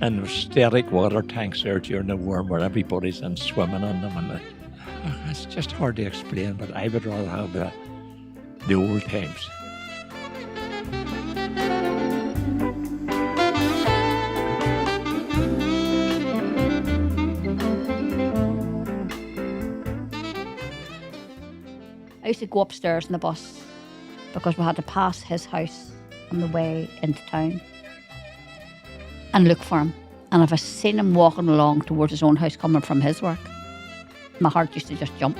And there's static water tanks there during the war where everybody's in swimming in them. And it's just hard to explain, but I would rather have the old times. I used to go upstairs in the bus because we had to pass his house on the way into town and look for him. And if I seen him walking along towards his own house coming from his work, my heart used to just jump.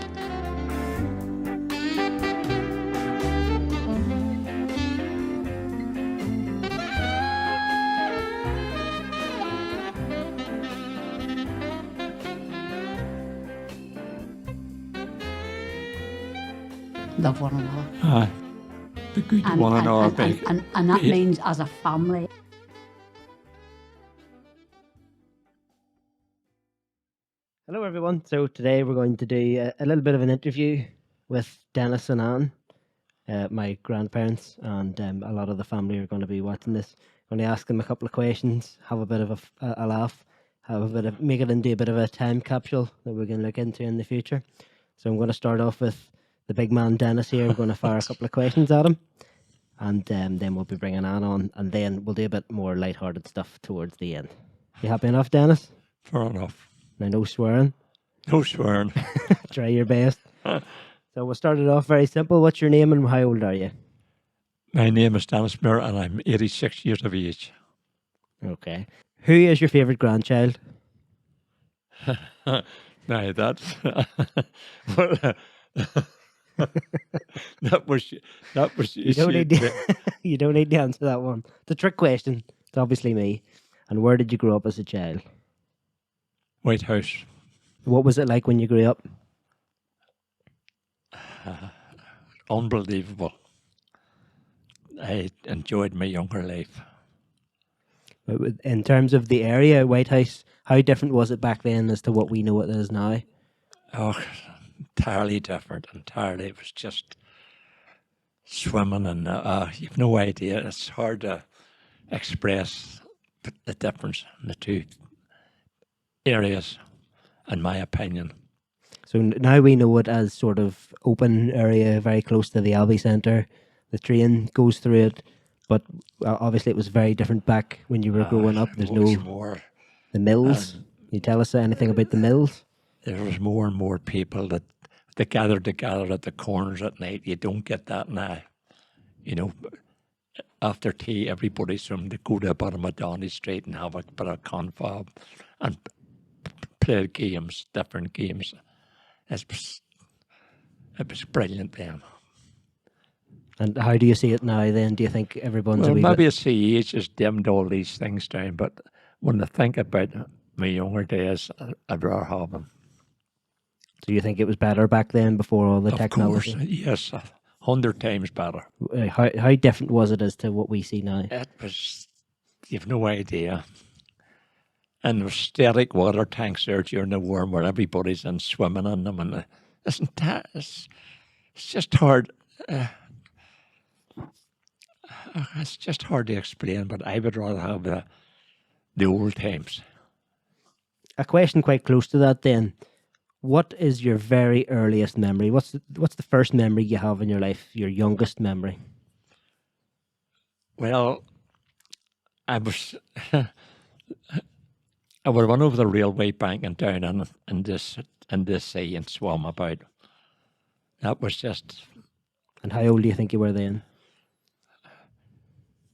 Love one another. Be good to one another. And that means as a family. Hello everyone. So today we're going to do a little bit of an interview with Dennis and Anne, my grandparents, and a lot of the family are going to be watching this. I'm going to ask them a couple of questions, have a bit of a laugh, make it into a bit of a time capsule that we're going to look into in the future. So I'm going to start off with the big man Dennis here. I'm going to fire a couple of questions at him, and then we'll be bringing Anne on, and then we'll do a bit more lighthearted stuff towards the end. You happy enough, Dennis? Fair enough. Now, no swearing. No swearing. Try your best. So we'll start it off very simple. What's your name and how old are you? My name is Dennis Muir and I'm 86 years of age. Okay. Who is your favourite grandchild? Now that's well, that was you don't need to answer that one. It's a trick question. It's obviously me. And where did you grow up as a child? White House. What was it like when you grew up? Unbelievable. I enjoyed my younger life. In terms of the area, White House, how different was it back then as to what we know it is now? Oh, entirely different. Entirely. It was just swimming and you've no idea. It's hard to express the difference in the two areas, in my opinion. So now we know it as sort of open area, very close to the Albi Centre. The train goes through it, but obviously it was very different back when you were growing up. There's more. The mills. Can you tell us anything about the mills? There was more and more people that gathered together at the corners at night. You don't get that now. You know, after tea, everybody's from to go to the bottom of Donny Street and have a bit of confab and play games, different games. It was brilliant then. And how do you see it now then? Do you think everyone's well, maybe it's the age has dimmed all these things down, but when I think about my younger days, I'd rather have them. So you think it was better back then before all the technology? Of course, yes, 100 times better. How different was it as to what we see now? It was, you've no idea. And there's static water tanks there during the war where everybody's in swimming in them. And it's just hard. It's just hard to explain, but I would rather have the old times. A question quite close to that then. What is your very earliest memory? What's the first memory you have in your life, your youngest memory? Well, I would run over the railway bank and down in this sea and swam about. That was just... And how old do you think you were then?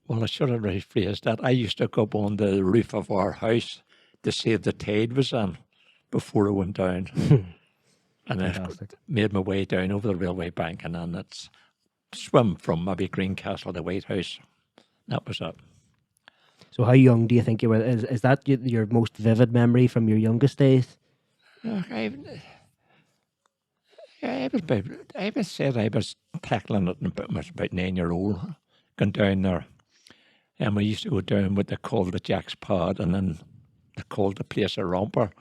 Well, I should have rephrased that. I used to go up on the roof of our house to see if the tide was in before it went down. And I made my way down over the railway bank and then it's swim from maybe Greencastle to White House. That was it. So how young do you think you were? Is that your most vivid memory from your youngest days? I was tackling it when I was about 9-year-old, going down there. And we used to go down what they called the Jack's Pod, and then they called the place a romper.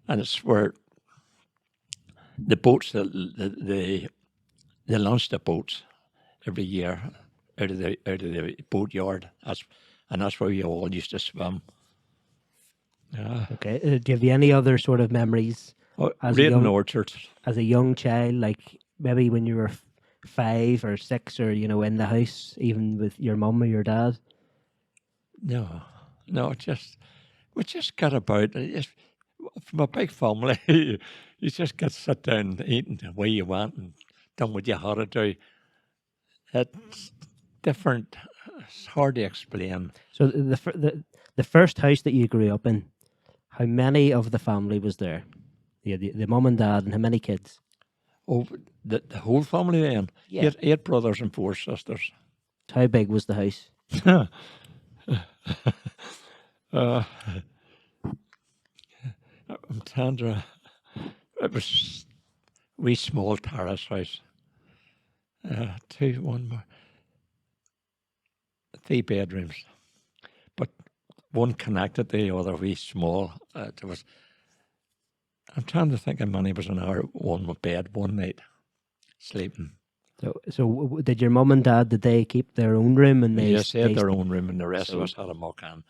And it's where the boats, they launched the boats every year out of the boat yard. That's where we all used to swim. Yeah. Okay. Do you have any other sort of memories Oh, as a reading young orchards. as a young child, like maybe when you were 5 or 6, or in the house, even with your mum or your dad? No, no, we just got about. From a big family, you just get sit down and eating the way you want and done what you had to do. It's different. It's hard to explain. So the first house that you grew up in, how many of the family was there? Yeah, the mum and dad, and how many kids? Oh, the whole family then. Yeah. Eight brothers and 4 sisters. How big was the house? uh, I'm trying to. It was wee small terrace house. One more, 3 bedrooms, but one connected to the other. Wee small. There was. I'm trying to think how many was in our one bed one night, sleeping. So did your mum and dad, did they keep their own room, and Yes, they had their own room, and the rest of so- us had a muck-in.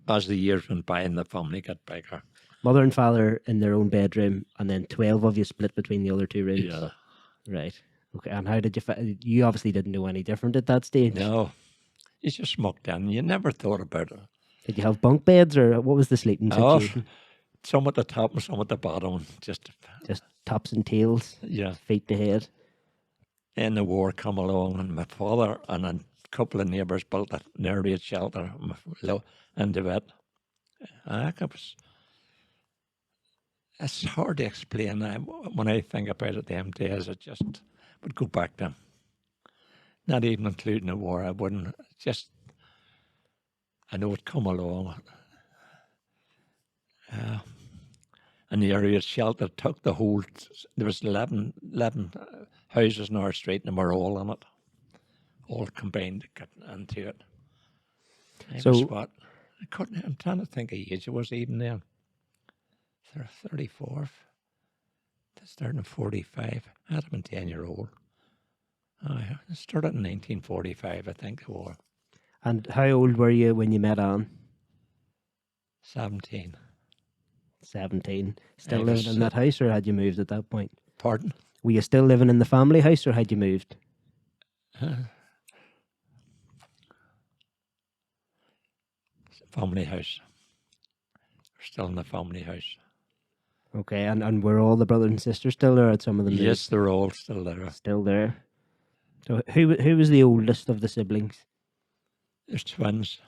As the years went by and the family got bigger. mother and father in their own bedroom, and then 12 of you split between the other 2 rooms? Yeah. Right. Okay. And how did you obviously didn't know any different at that stage? No, you just mucked in. You never thought about it. Did you have bunk beds, or what was the sleeping Oh, situation? some at the top and some at the bottom. Just Tops and tails, yeah. feet to head? Then the war come along, and my father and a couple of neighbours built an air raid shelter into it. It's hard to explain. When I think about it, them days, I just would go back to them. Not even including the war, I wouldn't. I know it come along. And the area shelter took the whole. There was 11 houses in our street, and they were all in it, all combined to get into it. I'm trying to think of age it was even then. 34. Starting at 45. I had been 10-year-old. I started in 1945, I think, or And how old were you when you met Anne? 17. 17. Still I living was, in that house, or had you moved at that point? Pardon? Were you still living in the family house, or had you moved? Family house. We're still in the family house. Okay. And were all the brothers and sisters still there, or had some of them moved? Yes, they're all still there. Still there. So who was the oldest of the siblings? There's twins,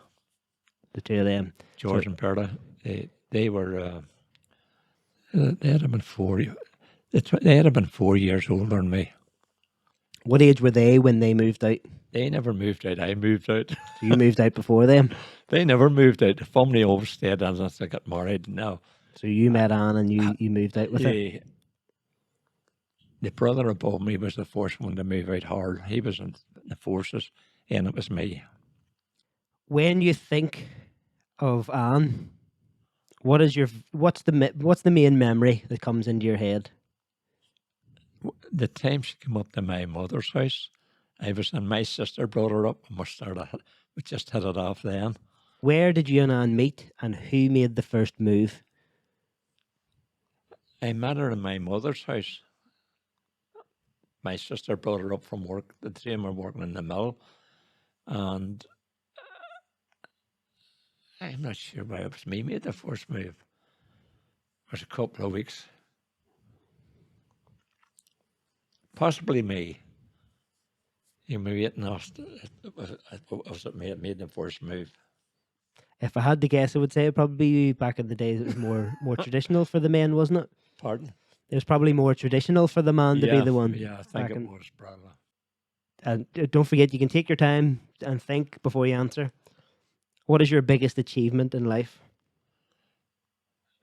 The 2 of them. George and Perla. They were. They had been 4. They had been 4 years older than me. What age were they when they moved out? They never moved out. I moved out. So you moved out before them. They never moved out. The family always stayed unless they got married. No. So you met Anne, and you moved out with her. The brother above me was the first one to move out hard. He was in the forces, and it was me. When you think of Anne, what's the main memory that comes into your head? The time she came up to my mother's house, I was and my sister brought her up, and we just hit it off then. Where did you and Anne meet, and who made the first move? I met her in my mother's house. My sister brought her up from work. The 3 of them were working in the mill, and I'm not sure why it was me made the first move. It was a couple of weeks. Possibly me. You maybe it was it made the first move. If I had to guess, I would say it probably back in the days it was more traditional for the men, wasn't it? Pardon? It was probably more traditional for the man to be the one. Yeah, I think back it in- was probably. And don't forget, you can take your time and think before you answer. What is your biggest achievement in life?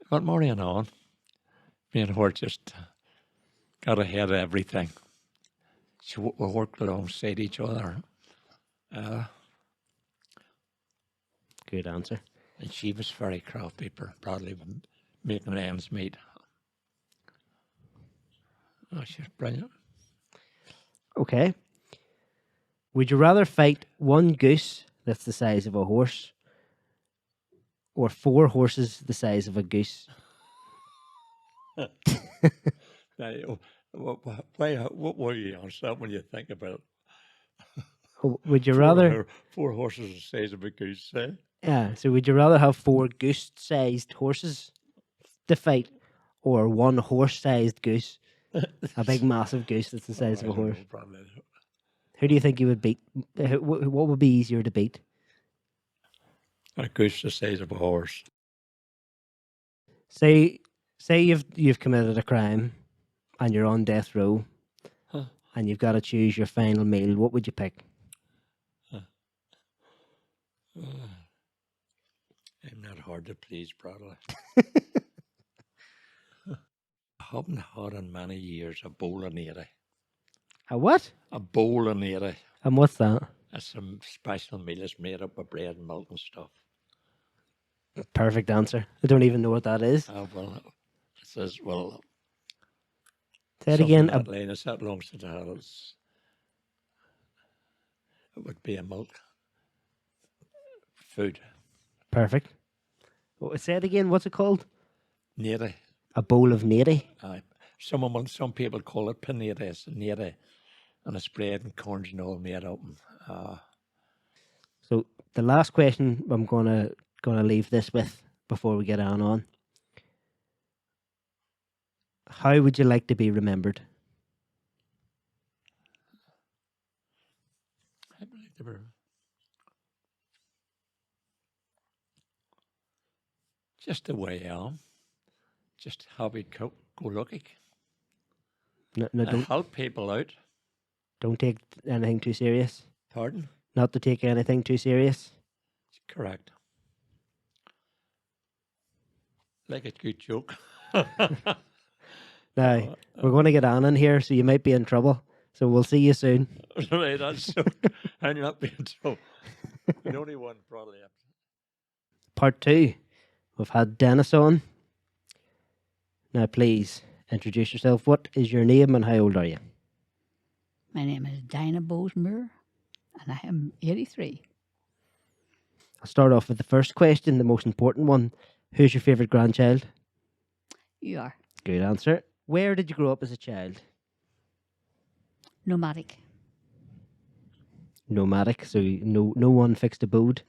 Got marrying on. Me and her just got ahead of everything. We worked alongside each other. Good answer. And she was very crafty, probably making ends meet. Oh, she's brilliant. Okay. Would you rather fight one goose that's the size of a horse, or 4 horses the size of a goose? Now, what will you answer that when you think about Oh, would you four, rather? four horses the size of a goose? Eh? Yeah. So would you rather have 4 goose-sized horses to fight, or 1 horse-sized goose, a big massive goose that's the size I of a don't horse? know, probably. Who do you think you would beat? What would be easier to beat? A goose the size of a horse. Say you've committed a crime, and you're on death row, Huh. and you've got to choose your final meal. What would you pick? I'm not hard to please, probably. I haven't had in many years a bowl of neri. A what? A bowl of neri. And what's that? It's some special meal. It's made up of bread and milk and stuff. Perfect answer. I don't even know what that is. Well, it says, well, Say it something again. that line. It's that long since I had it. It would be a milk food. Perfect. Say it again. What's it called? Neri. A bowl of neri. Some people call it panera. It's neri. And it's bread and corns and all made up. So the last question I'm gonna leave this with before we get on. How would you like to be remembered? I believe they were just the way I am. Just happy go lucky. No, I help people out. don't take anything too serious. Pardon? Not to take anything too serious. Correct. Like a good joke. Now, we're going to get on in here, so you might be in trouble. So we'll see you soon. Right, that's so. I'm not being so. The only one probably. Part 2. We've had Dennis on. Now, please introduce yourself. What is your name and how old are you? My name is Dinah Bosemere, and I am 83. I'll start off with the first question, the most important one. Who's your favourite grandchild? You are Good answer. Where did you grow up as a child? nomadic, Nomadic, so no one fixed abode.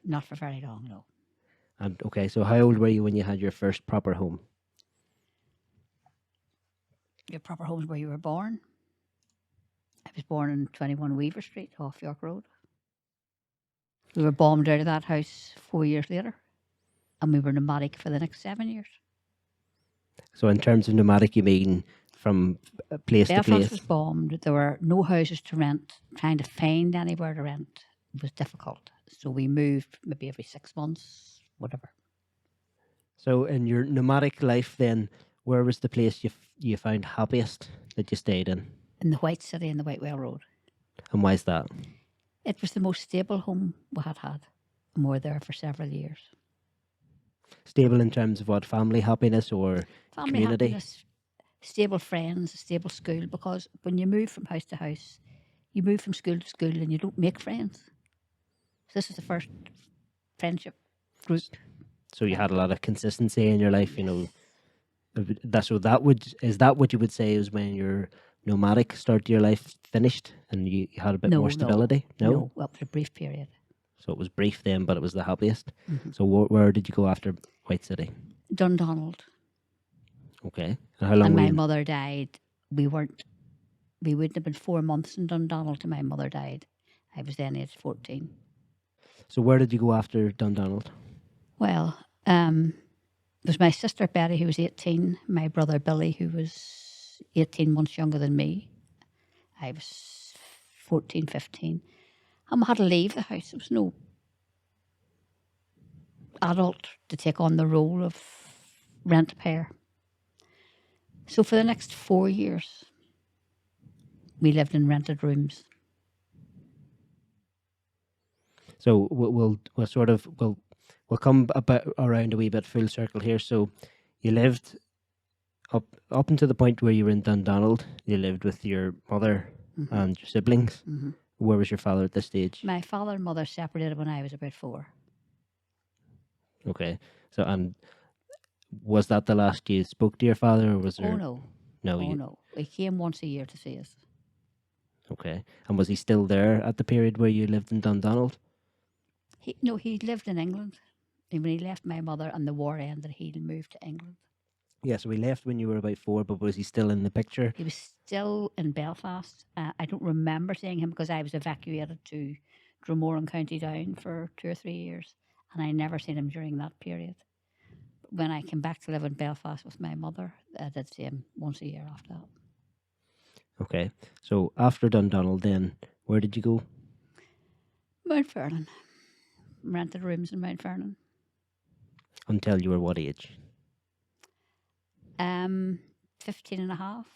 not for very long, no. And okay, so how old were you when you had your first proper home? Your proper home's where you were born. I was born in 21 Weaver Street, off York Road. We were bombed out of that house 4 years later, and we were nomadic for the next 7 years. So in terms of nomadic, you mean from place to Belfast place? was bombed. There were no houses to rent. Trying to find anywhere to rent was difficult. So we moved maybe every 6 months, whatever. So in your nomadic life then, where was the place you found happiest that you stayed in? In the White City and the Whitewell Road. And why is that? It was the most stable home we had had. And we were there for several years. Stable in terms of what, family happiness or Family community? happiness, stable friends, a stable school, because when you move from house to house, you move from school to school and you don't make friends. So this is the first friendship group. So you had a lot of consistency in your life, you know. Is that what you would say is when your nomadic start to your life finished and you had a bit more stability? No, well, for a brief period. So it was brief then, but it was the happiest. Mm-hmm. So where did you go after White City? Dundonald. Okay. And how long And were my you? mother died. We wouldn't have been 4 months in Dundonald till my mother died. I was then age 14. So where did you go after Dundonald? Well, it was my sister Betty who was 18, my brother Billy who was 18 months younger than me. I was 14, 15. And we had to leave the house. There was no adult to take on the role of rent payer. So for the next 4 years, we lived in rented rooms. So we'll come around a wee bit full circle here. So you lived up until the point where you were in Dundonald. You lived with your mother and your siblings. Mm-hmm. Where was your father at this stage? My father and mother separated when I was about 4. Okay. So, and was that the last you spoke to your father, or was there? Oh no, No, oh no. He came once a year to see us. Okay. And was he still there at the period where you lived in Dundonald? He lived in England. And when he left my mother and the war ended, he moved to England. Yeah, so he left when you were about 4, but was he still in the picture? He was still in Belfast. I don't remember seeing him because I was evacuated to Dromore and County Down for 2 or 3 years, and I never seen him during that period. When I came back to live in Belfast with my mother, I did see him once a year after that. Okay. So after Dundonald then, where did you go? Mount Vernon. Rented rooms in Mount Vernon. Until you were what age? 15 and a half.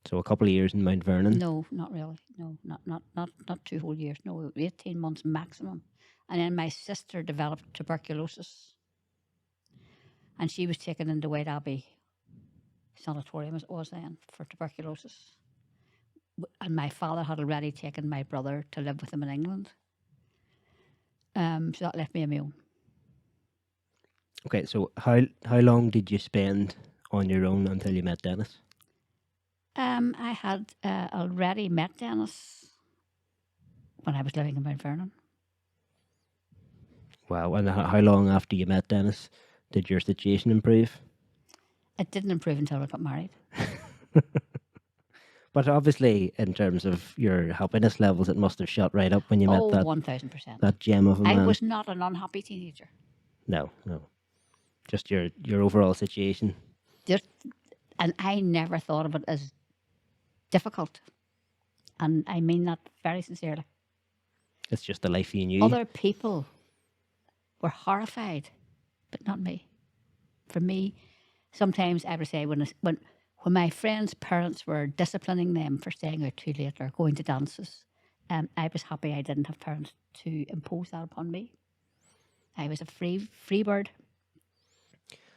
So a couple of years in Mount Vernon? No, not really. No, not 2 whole years. No, 18 months maximum. And then my sister developed tuberculosis. And she was taken into White Abbey Sanatorium, as it was then, for tuberculosis. And my father had already taken my brother to live with him in England. So that left me on my own. Okay, so how long did you spend on your own until you met Dennis? I had already met Dennis when I was living in Mount Vernon. Wow, and how long after you met Dennis did your situation improve? It didn't improve until I got married. But obviously, in terms of your happiness levels, it must have shot right up when you met Oh, that 1000%. that gem of a man. I was not an unhappy teenager. No. Just your overall situation. And I never thought of it as difficult. And I mean that very sincerely. It's just the life you knew. Other people were horrified, but not me. For me, sometimes I would say when my friends' parents were disciplining them for staying out too late or going to dances, I was happy I didn't have parents to impose that upon me. I was a free bird.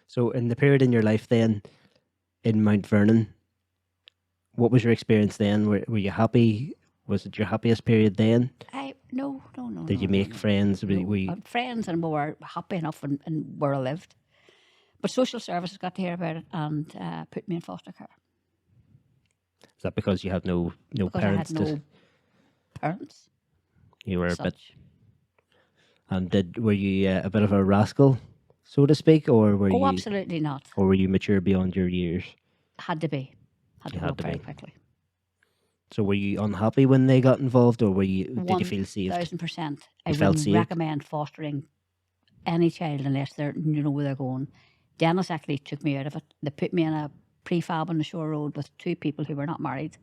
So in the period in your life then, in Mount Vernon, what was your experience then? Were you happy? Was it your happiest period then? No. Did you make friends? No. Were you... Friends, and we were happy enough and where I lived. But social services got to hear about it and put me in foster care. Is that because you had no Because parents? I had no parents. You were a bit... Such. And were you a bit of a rascal, so to speak, or were you... Oh, absolutely not. Or were you mature beyond your years? Had to be. Had to You grow had up to very be. quickly. So were you unhappy when they got involved, or did you feel safe? 1000%. I You felt wouldn't saved? recommend fostering any child unless they're where they're going. Dennis actually took me out of it. They put me in a prefab on the Shore Road with 2 people who were not married.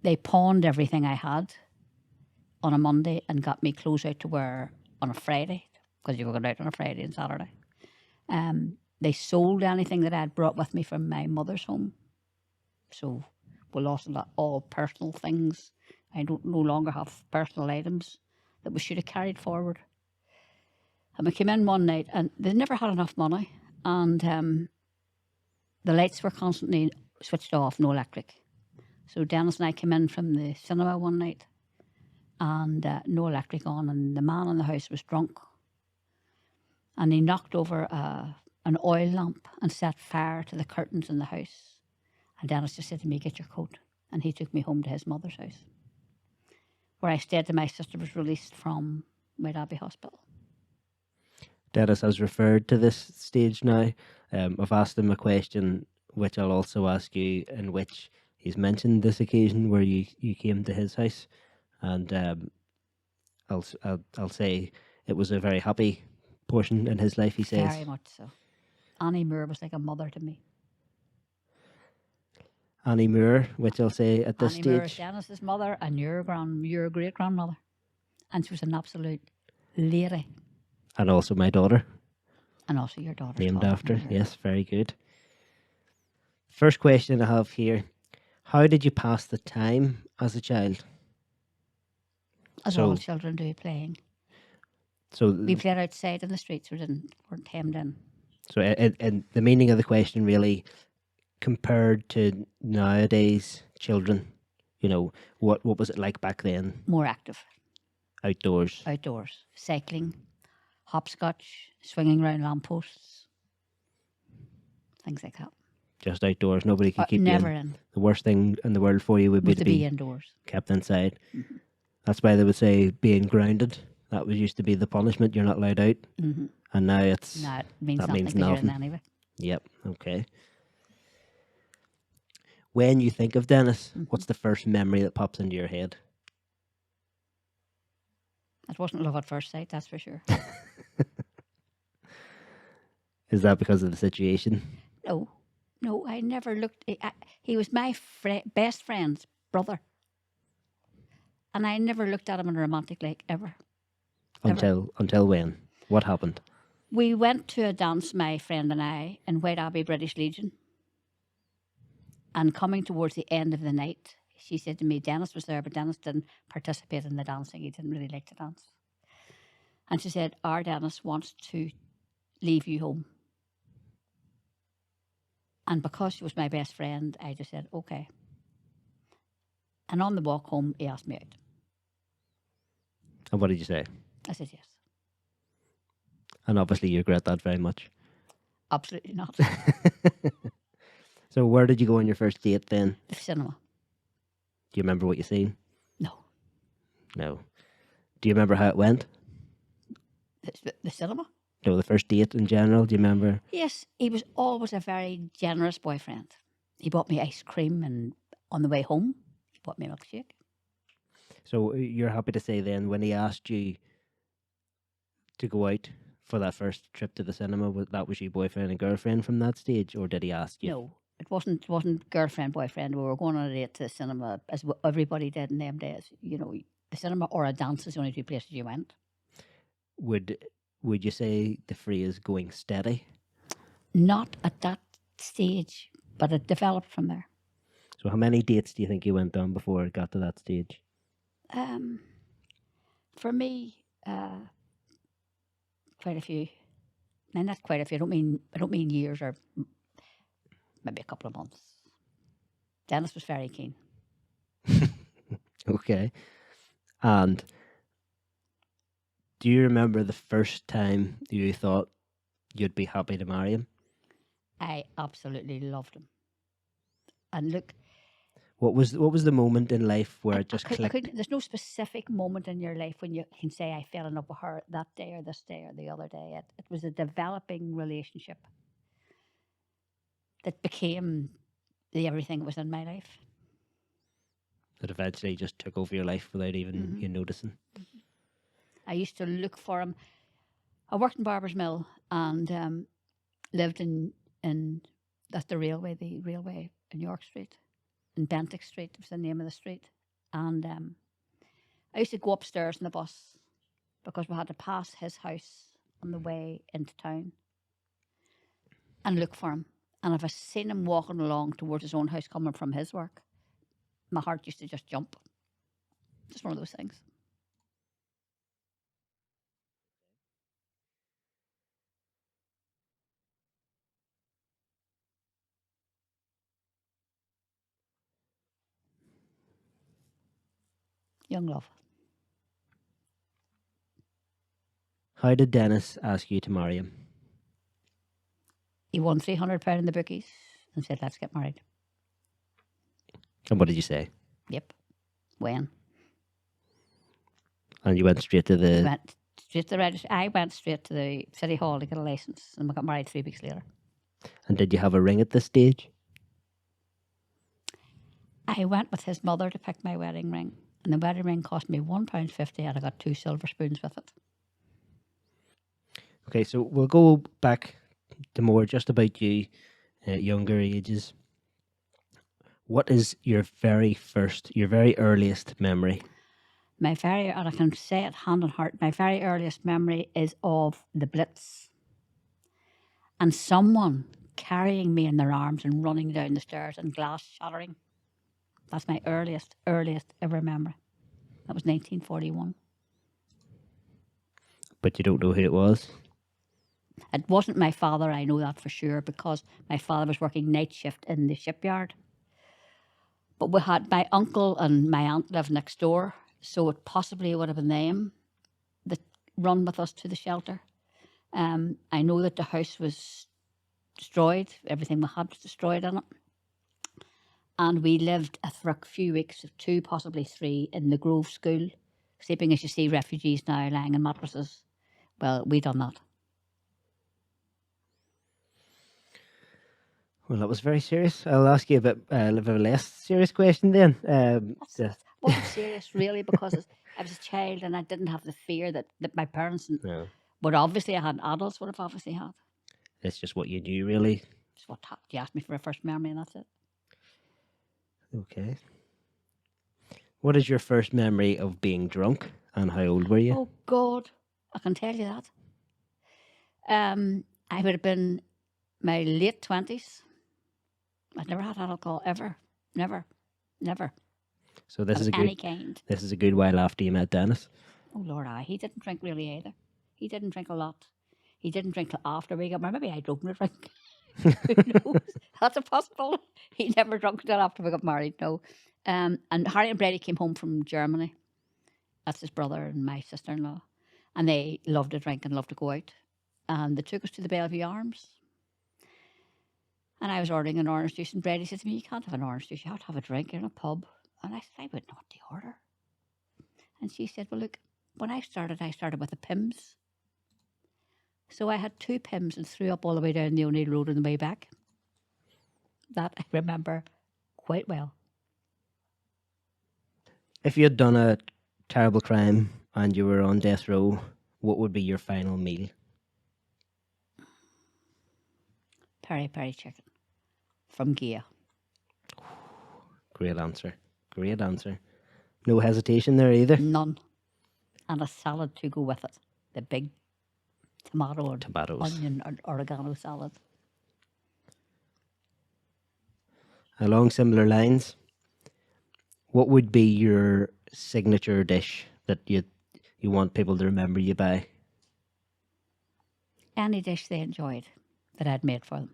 They pawned everything I had on a Monday and got me clothes out to wear on a Friday, because you were going out on a Friday and Saturday. They sold anything that I had brought with me from my mother's home. So we lost all personal things. I don't no longer have personal items that we should have carried forward. And we came in one night and they never had enough money, and the lights were constantly switched off, no electric. So Dennis and I came in from the cinema one night and no electric on, and the man in the house was drunk. And he knocked over an oil lamp and set fire to the curtains in the house. And Dennis just said to me, "Get your coat." And he took me home to his mother's house, where I stayed till my sister was released from White Abbey Hospital. Dennis has referred to this stage now. I've asked him a question, which I'll also ask you, in which he's mentioned this occasion where you came to his house, and I'll say it was a very happy portion in his life. He says Very much so. Annie Moore was like a mother to me. Annie Moore, which I'll say at this Annie Moore is stage, Dennis's mother and your great grandmother, and she was an absolute lady. and also my daughter, And also your daughter. named after. Yes, very good. First question I have here: how did you pass the time as a child? As So- all children do, playing. So, We played outside in the streets. We weren't hemmed in. and the meaning of the question really, compared to nowadays children, what was it like back then? More active. Outdoors. Outdoors. Cycling. hopscotch, swinging round lampposts, things like that. Just outdoors. Nobody could keep Never you in. in. The worst thing in the world for you would be Was to to be be indoors. kept inside. That's why they would say being grounded. That was used to be the punishment. You're not allowed out. And now it's No, it means that nothing means because you're in nothing. anyway. Yep. Okay. When you think of Dennis, what's the first memory that pops into your head? It wasn't love at first sight, that's for sure. Is that because of the situation? No, I never looked. He was my best friend's brother. And I never looked at him in a romantic light, ever. Until when? What happened? We went to a dance, my friend and I, in White Abbey, British Legion. And coming towards the end of the night, she said to me, Dennis was there, but Dennis didn't participate in the dancing. He didn't really like to dance. And she said, our Dennis wants to leave you home. And because she was my best friend, I just said, okay. And on the walk home, he asked me out. And what did you say? I said, yes. And obviously you regret that very much. Absolutely not. So where did you go on your first date then? The cinema. Do you remember what you seen? No. No. Do you remember how it went? The cinema? No, the first date in general. Do you remember? Yes, he was always a very generous boyfriend. He bought me ice cream, and on the way home, he bought me a milkshake. So you're happy to say then, when he asked you to go out for that first trip to the cinema, that was your boyfriend and girlfriend from that stage, or did he ask you? No, it wasn't girlfriend, boyfriend. We were going on a date to the cinema, as everybody did in them days. You know, the cinema or a dance is the only two places you went. Would you say the phrase going steady? Not at that stage, but it developed from there. So how many dates do you think you went on before it got to that stage? For me, quite a few. No, not quite a few. I don't mean years, or maybe a couple of months. Dennis was very keen. Okay. And do you remember the first time you thought you'd be happy to marry him? I absolutely loved him. And look, What was the moment in life where it just clicked? there's no specific moment in your life when you can say I fell in love with her that day or this day or the other day. It was a developing relationship that became the everything that was in my life. That eventually just took over your life without even you noticing? I used to look for him. I worked in Barber's Mill and lived in that's the railway in York Street. In Bentick Street was the name of the street. And I used to go upstairs in the bus because we had to pass his house on the way into town and look for him. And if I seen him walking along towards his own house coming from his work, my heart used to just jump. Just one of those things. Young love. How did Dennis ask you to marry him? He won £300 in the bookies and said, let's get married. And what did you say? Yep. When? And you went straight to the... Went straight to the registry. I went straight to the City Hall to get a licence and we got married 3 weeks later. And did you have a ring at this stage? I went with his mother to pick my wedding ring, and the wedding ring cost me £1.50 and I got 2 silver spoons with it. Okay, so we'll go back to more just about you at younger ages. What is your very earliest memory? And I can say it hand on heart, my very earliest memory is of the Blitz and someone carrying me in their arms and running down the stairs and glass shattering. That's my earliest ever memory. That was 1941. But you don't know who it was? It wasn't my father, I know that for sure, because my father was working night shift in the shipyard. But we had my uncle and my aunt lived next door, so it possibly would have been them that run with us to the shelter. I know that the house was destroyed. Everything we had was destroyed in it. And we lived for a few weeks, 2, possibly 3, in the Grove School, sleeping as you see refugees now lying in mattresses. Well, we done that. Well, that was very serious. I'll ask you a bit of a less serious question then. Wasn't serious really, because I was a child and I didn't have the fear that my parents No, would obviously have had. Adults would have obviously had. it's just what you knew, really. It's what you asked me for a first memory, and that's it. Okay. What is your first memory of being drunk, and how old were you? Oh God, I can tell you that. I would have been my late 20s. I'd never had alcohol ever, never. So this Of is a any good. kind. This is a good while after you met Dennis. Oh Lord, he didn't drink really either. He didn't drink a lot. He didn't drink till after we got married. Maybe I drove him to drink. Who knows? That's a possibility. He never drunk until after we got married. No. And Harry and Brady came home from Germany. That's his brother and my sister-in-law, and they loved to drink and loved to go out. And they took us to the Bellevue Arms. And I was ordering an orange juice, and Brady said to me, "You can't have an orange juice. You have to have a drink. You're in a pub." And I said, "I wouldn't know what to order." And she said, "Well, look, when I started with the Pimm's. So I had 2 Pimm's and threw up all the way down the O'Neill Road on the way back." That I remember quite well. If you had done a terrible crime and you were on death row, what would be your final meal? Peri peri chicken from Gia. Great answer. Great answer. No hesitation there either. None. And a salad to go with it. The big tomato or Tomatoes. onion or oregano salad. Along similar lines, what would be your signature dish that you want people to remember you by? Any dish they enjoyed that I'd made for them.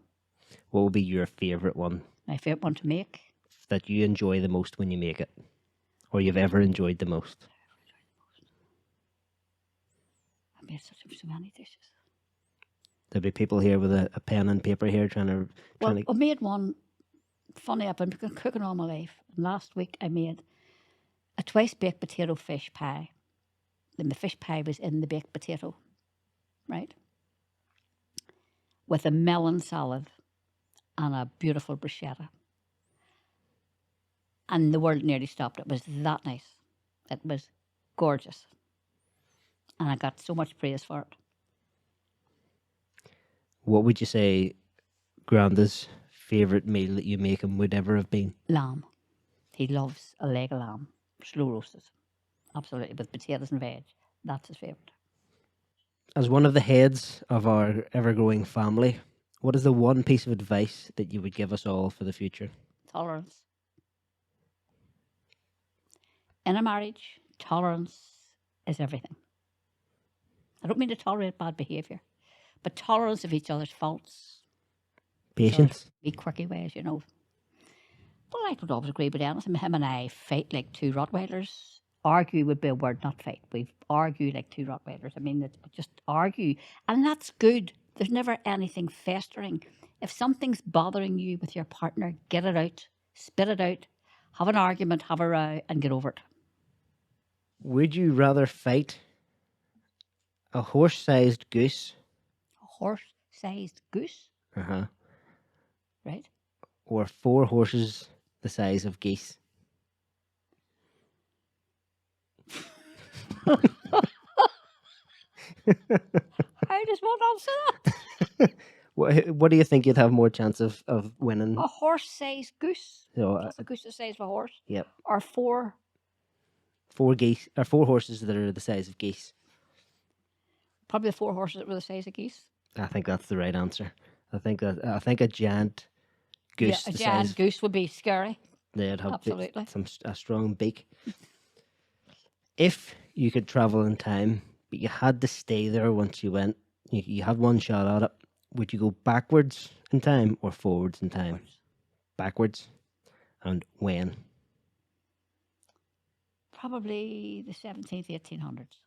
What would be your favourite one My favourite one to make. that you enjoy the most when you make it? Or you've ever enjoyed the most? I made so many dishes. There'll be people here with a pen and paper here trying to... Well, I made one. Funny, I've been cooking all my life. And last week I made a twice baked potato fish pie. And the fish pie was in the baked potato, right? With a melon salad and a beautiful bruschetta. And the world nearly stopped. It was that nice. It was gorgeous. And I got so much praise for it. What would you say Granda's favourite meal that you make him would ever have been? Lamb. He loves a leg of lamb, slow roasted. Absolutely, with potatoes and veg. That's his favourite. As one of the heads of our ever-growing family, what is the one piece of advice that you would give us all for the future? Tolerance. In a marriage, tolerance is everything. I don't mean to tolerate bad behaviour, but tolerance of each other's faults. Patience. Be quirky ways, you know. Well, I don't always agree with anything. Him and I fight like 2 Rottweilers. Argue would be a word, not fight. We argue like 2 Rottweilers. I mean, just argue. And that's good. There's never anything festering. If something's bothering you with your partner, get it out. Spit it out. Have an argument, have a row, and get over it. Would you rather fight a horse-sized goose? A horse-sized goose, Uh-huh. right? Or 4 horses the size of geese? How does one answer that? What do you think you'd have more chance of winning? A horse-sized goose. So, What's a goose the size of a horse? yep. Or 4. 4 geese or 4 horses that are the size of geese. Probably the 4 horses that were the size of geese. I think that's the right answer. I think a giant goose. Yeah, a the giant size, goose would be scary. they'd have Absolutely. a strong beak. If you could travel in time, but you had to stay there once you went, you had one shot at it. Would you go backwards in time or forwards in time? Backwards. And when? Probably the 17th, 1800s.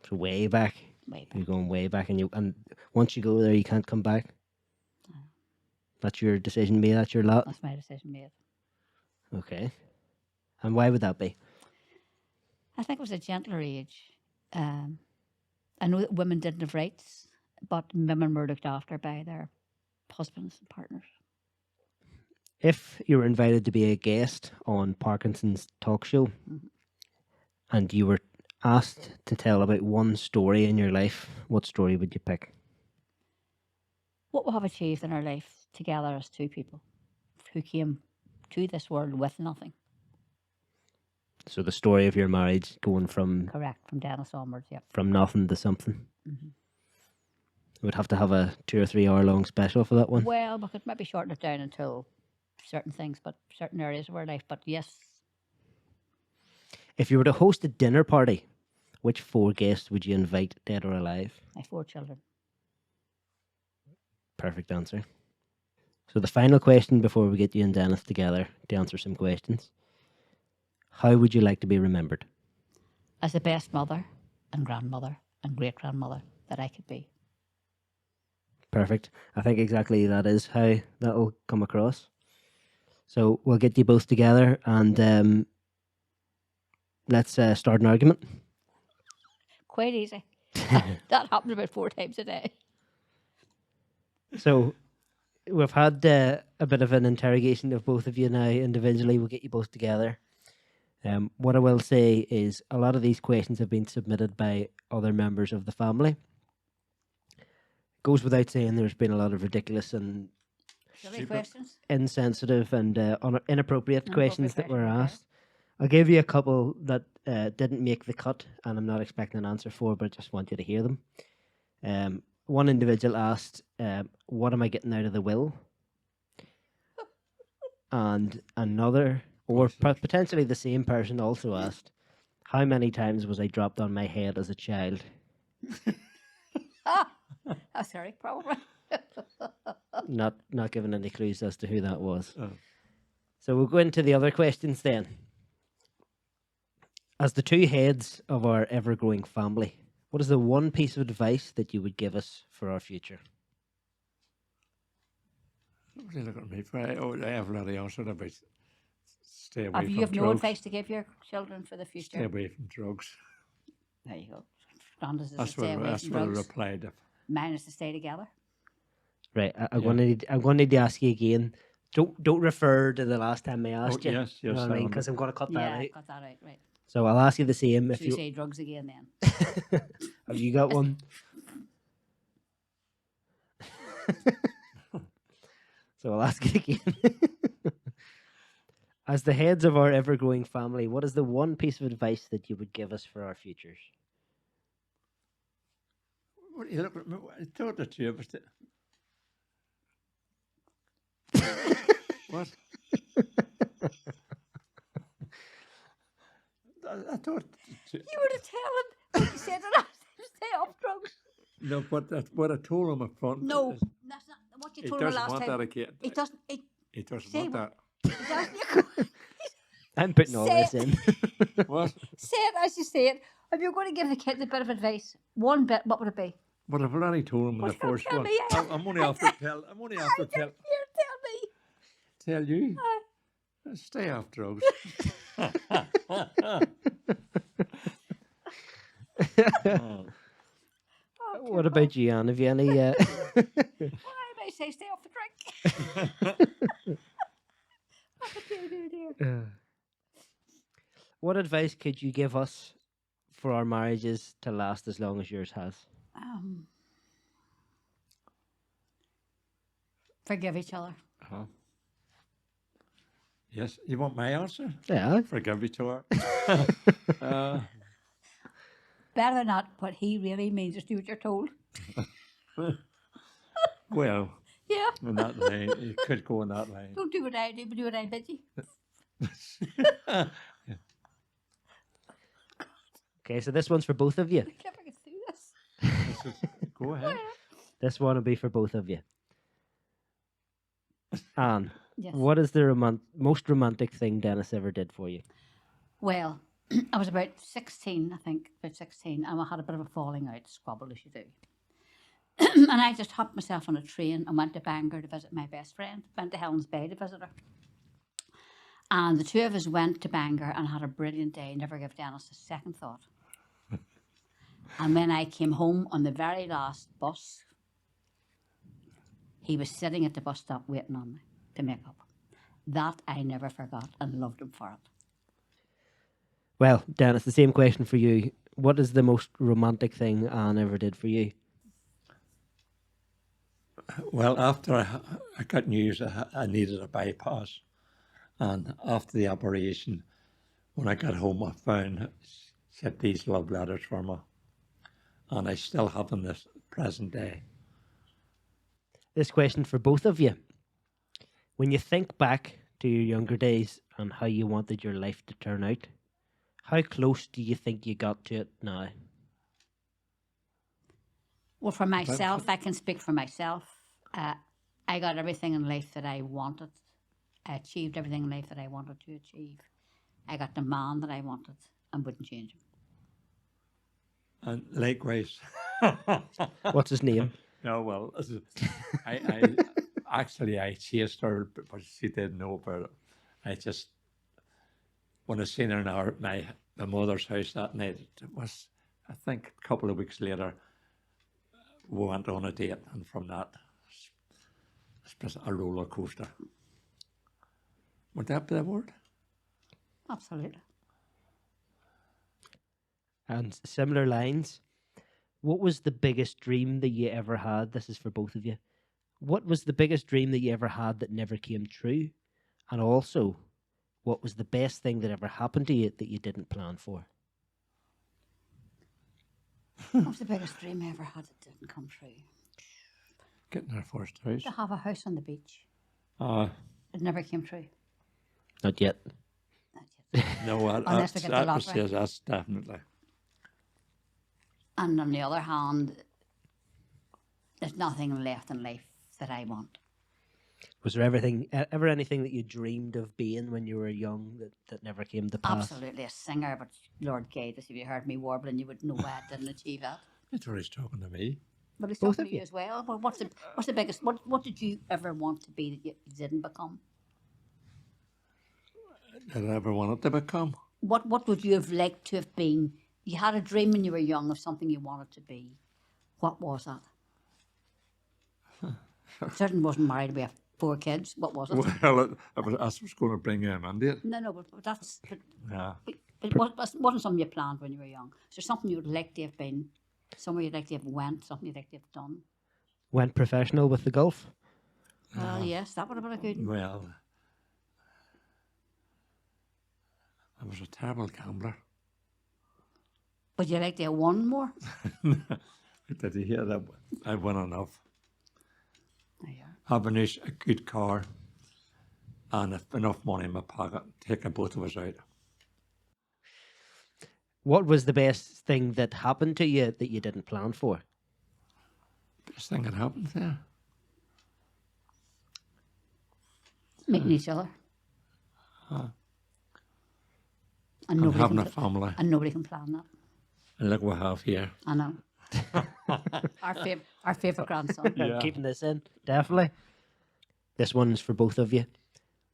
So way back. way back. You're going way back, and once you go there, you can't come back. That's your decision made. That's your lot. That's my decision made. Okay. And why would that be? I think it was a gentler age. I know that women didn't have rights, but women were looked after by their husbands and partners. If you were invited to be a guest on Parkinson's talk show, and you were asked to tell about one story in your life, what story would you pick? What we have achieved in our life together as two people who came to this world with nothing. So the story of your marriage going from Correct, from Dennis onwards, yep. from nothing to something. Mhm. We'd have to have a 2 or 3 hour long special for that one. Well, we could maybe shorten it down until certain things, but certain areas of our life. But yes, If you were to host a dinner party, which 4 guests would you invite, dead or alive? my 4 children. Perfect answer. So the final question before we get you and Dennis together to answer some questions. How would you like to be remembered? As the best mother and grandmother and great grandmother that I could be. Perfect. I think exactly that is how that'll come across. So we'll get you both together and let's start an argument. Quite easy. That happens about 4 times a day. So we've had a bit of an interrogation of both of you now individually. We'll get you both together. What I will say is a lot of these questions have been submitted by other members of the family. Goes without saying there's been a lot of ridiculous and Silly questions? insensitive and inappropriate questions that were questions, okay. asked. I'll give you a couple that didn't make the cut and I'm not expecting an answer for, but I just want you to hear them. One individual asked, what am I getting out of the will? And another, or potentially the same person also asked, how many times was I dropped on my head as a child? Oh, sorry, probably. Not giving any clues as to who that was. Oh. So we'll go into the other questions then. As the 2 heads of our ever-growing family, what is the one piece of advice that you would give us for our future? What are you looking at me for? I have already answered about stay away Have from you have no drugs. advice to give your children for the future? Stay away from drugs. There you go. Fernandez is to That's stay away what from I drugs. replied. Mine is to stay together. Right, I'm going to need to ask you again. Don't refer to the last time I asked you. Yes, You know what I mean? Because I'm going to cut that Yeah, out. cut that out, right. So I'll ask you the same. Should we say drugs again then? Have you got one? So I'll ask it again. As the heads of our ever-growing family, what is the one piece of advice that you would give us for our futures? What are you looking at me? I told it to you, but what? I thought You were to tell him what you said the last time, stay off drugs. no, but that's what I told him up front. No, that's not what you He told him doesn't last want time. that again. He doesn't. He doesn't say want that. He doesn't. I'm putting all Say this in. What? Say it as you say it. If you're going to give the kids a bit of advice, one bit, what would it be? But I've already told him in Well, the first tell one. me, I'm only after tell. I'm only after tell. Here, tell me. Tell you. Stay off drugs. What about you, Anne? Have you any? Well, I may say stay off the drink. Oh, dear. What advice could you give us for our marriages to last as long as yours has? Forgive each other. Yes, you want my answer? Yeah. Forgive each other. Better not what he really means, just do what you're told. Well, Yeah. in that line, you could go in that line. Don't do what I do, but do what I bid you. Okay, so this one's for both of you. I can't get through this. Go ahead. This one will be for both of you. Anne, Yes. what is the most romantic thing Dennis ever did for you? Well, I was about 16, I think, about 16, and I had a bit of a falling out, squabble as you do. And I just hopped myself on a train and went to Bangor to visit my best friend, went to Helen's Bay to visit her. And the two of us went to Bangor and had a brilliant day, never gave Dennis a second thought. And when I came home on the very last bus, he was sitting at the bus stop waiting on me to make up. That I never forgot and loved him for it. Well, Dennis, the same question for you. What is the most romantic thing Anne ever did for you? Well, after I got news I needed a bypass, and after the operation, when I got home, I found she had these love letters for me, and I still have them this present day. This question for both of you. When you think back to your younger days and how you wanted your life to turn out, how close do you think you got to it now? Well, for myself, I can speak for myself. I got everything in life that I wanted. I achieved everything in life that I wanted to achieve. I got the man that I wanted and wouldn't change him. And likewise. What's his name? No, well, I chased her, but she didn't know about it. I just, when I seen her in my mother's house that night, it was, I think, a couple of weeks later, we went on a date, and from that, it's just a roller coaster. Would that be the word? Absolutely. And similar lines. What was the biggest dream that you ever had? This is for both of you. What was the biggest dream that you ever had that never came true? And also, what was the best thing that ever happened to you that you didn't plan for? What was the biggest dream I ever had that didn't come true? Getting our first house. To have a house on the beach. It never came true. Not yet. Not yet. No, Unless we get the that's, lottery. yes, that's definitely. And on the other hand, there's nothing left in life that I want. Was there ever anything that you dreamed of being when you were young that never came to pass? Absolutely a singer, but Lord guide us, if you heard me warbling, you would know why I didn't achieve that. It's always talking to me. But it's Both talking of to you you. as well. Well, what's the biggest? What did you ever want to be that you didn't become? Did I ever wanted to become? What would you have liked to have been? You had a dream when you were young of something you wanted to be. What was that? Certainly wasn't married. We have 4 kids. What was it? Well, I was going to bring him in it. No, but that's. Yeah. But it wasn't something you planned when you were young. Is there something you would like to have been? Somewhere you'd like to have went? Something you'd like to have done? Went professional with the golf? Well, yes, that would have been a good one. Well, I was a terrible gambler. But you like to have won more? Did you hear that? I won enough. There you are. Have a good car and enough money in my pocket, taking both of us out. What was the best thing that happened to you that you didn't plan for? Best thing that happened there. Meeting each other. And And nobody, having a can, family. and nobody can plan that. And look what we have here. I know. our favourite grandson. Yeah. Keeping this in, definitely. This one's for both of you.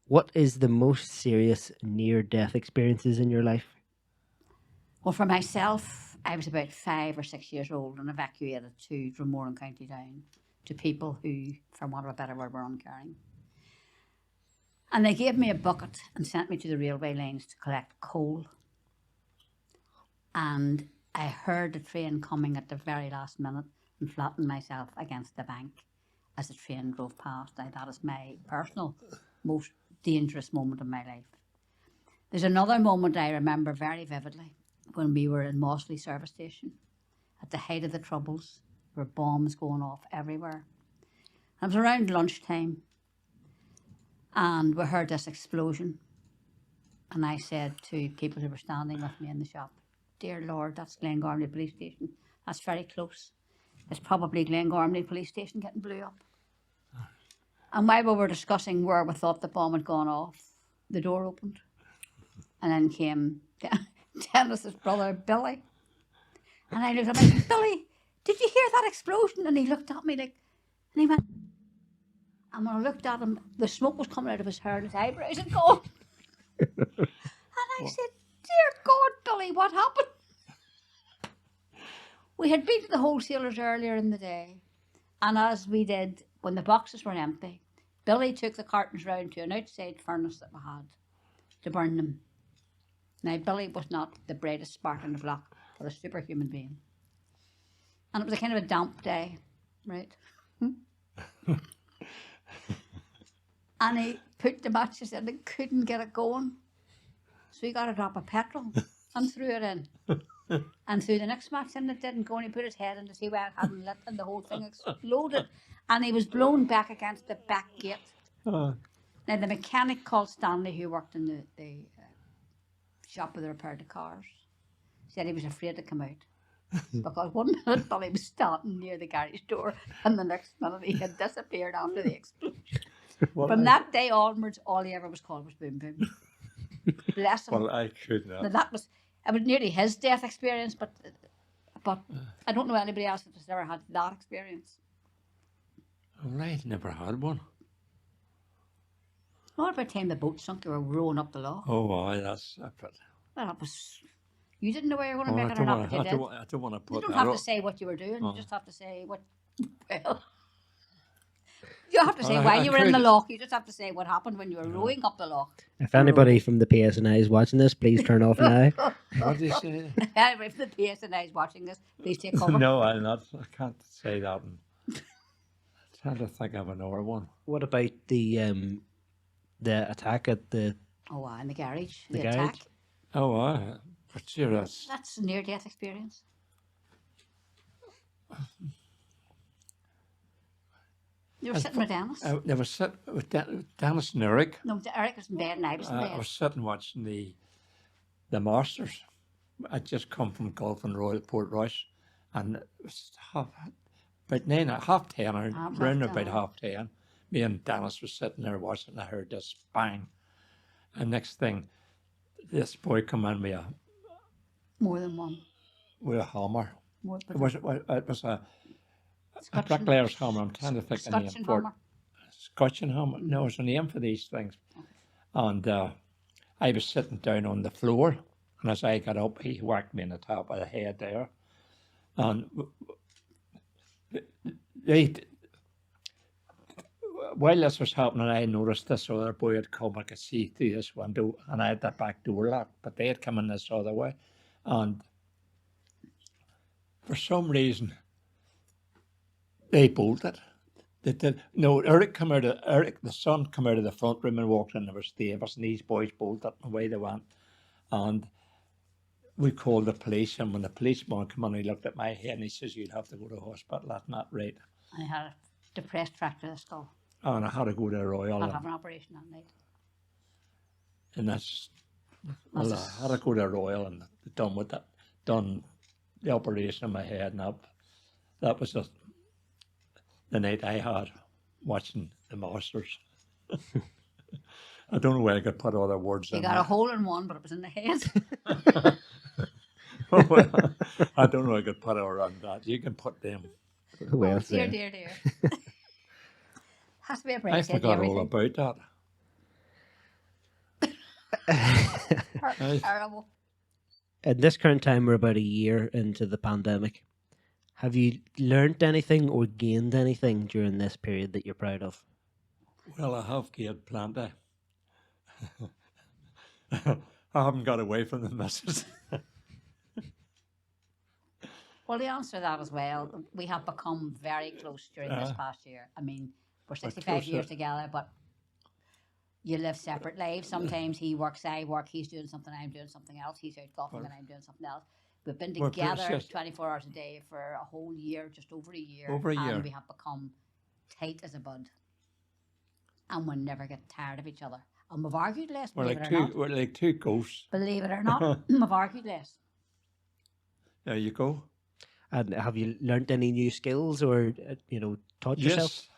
What is the most serious near-death experiences in your life? Well, for myself, I was about 5 or 6 years old and evacuated to Drummoran, County Down, to people who, for want of a better word, were uncaring. And they gave me a bucket and sent me to the railway lines to collect coal. And I heard the train coming at the very last minute and flattened myself against the bank as the train drove past. Now, that is my personal most dangerous moment in my life. There's another moment I remember very vividly when we were in Mossley service station at the height of the Troubles. There were bombs going off everywhere. And it was around lunchtime and we heard this explosion. And I said to people who were standing with me in the shop, "Dear Lord, that's Glengormley police station. That's very close. It's probably Glengormley police station getting blew up." And while we were discussing where we thought the bomb had gone off, the door opened. And then Dennis's brother, Billy. And I looked at him like, Billy, did you hear that explosion? And he looked at me like, and he went, and when I looked at him, the smoke was coming out of his hair and his eyebrows had gone. And I said, dear God, Billy, what happened? We had been to the wholesalers earlier in the day, and as we did, when the boxes were empty, Billy took the cartons round to an outside furnace that we had to burn them. Now, Billy was not the brightest spark in the block, but a superhuman being. And it was a kind of a damp day, right? And he put the matches in and couldn't get it going. So he got a drop of petrol and threw it in. And threw the next match in, it didn't go, and he put his head in to see where it hadn't lit, and the whole thing exploded. And he was blown back against the back gate. Now, the mechanic called Stanley, who worked in the shop where they repaired the cars, said he was afraid to come out. Because one minute Billy was standing near the garage door, and the next minute he had disappeared after the explosion. From that day onwards, all he ever was called was Boom Boom. Bless him. Well, I could not. Now, it was nearly his death experience, but I don't know anybody else that's ever had that experience. Well, I never had one. What about the time the boat sunk, you were rowing up the loch? Oh, aye, that's a bit. Well, that was. You didn't know where you were going to Oh, make it or not, but you did. I don't want to put You don't that have up. to say what you were doing. Oh. You just have to say what. Well, you don't have to say I- why I you were in the could- loch. You just have to say what happened when you were rowing up the loch. If anybody from the PSNI is watching this, please turn off now. What did you say? If anybody from the PSNI is watching this, please take cover. No, I'm not. I can't say that. I'm trying to think of another one. What about the attack at the? Oh, in the garage. The The garage? attack. Oh, aye. But sure, That's a near-death experience. You were sitting with Dennis. They were sitting with Dennis and Eric. No, Eric was in bed and I was in I bed. was sitting watching the Masters. I'd just come from golf in Royal Portrush, and it was about 9, half 10, or Half round 10, about aye. 10. Me and Dennis was sitting there watching. I heard this bang, and next thing, this boy come in More than one. with a hammer. More It was a Scotch bricklayer's hammer. I'm trying to think of the name Scotch for it. hammer. Scotch and hammer. No, there's a name for these things. And I was sitting down on the floor, and as I got up, he whacked me in the top of the head there. And while this was happening, I noticed this other boy had come. I could see through this window, and I had that back door locked, but they had come in this other way. And for some reason, they bolted. They did. No, Eric, the son, come out of the front room and walked in. There was Davis, and these boys bolted, and away they went. And we called the police, and when the policeman came in, he looked at my head and he says, "You'd have to go to hospital." That's not right. I had a depressed fracture of the skull. And I had to go to the Royal. I'll have an operation that night. And well, I had to go to the Royal and done the operation on my head, and that was the night I had watching the Masters. I don't know where I could put other words You in. got a hole in one, but it was in the head. I don't know I could put around that. You can put them. Who else dear, there? dear, dear. Has to be a I break. forgot all about that. Terrible. At this current time, we're about a year into the pandemic. Have you learnt anything or gained anything during this period that you're proud of? Well, I have gained plenty. I haven't got away from the missus. Well, the answer to that as well, we have become very close during this Uh-huh. past year. I mean, we're 65 years closer. together, but you live separate lives. Sometimes he works, I work, he's doing something, I'm doing something else. He's out golfing and I'm doing something else. We've been We're together precious. 24 hours a day for a whole year, just over a year. Over a year. And we have become tight as a bud. And we never get tired of each other. And we've argued less, We're believe like it or not. we're like two ghosts. Believe it or not, we've argued less. There you go. And have you learnt any new skills or, taught yourself?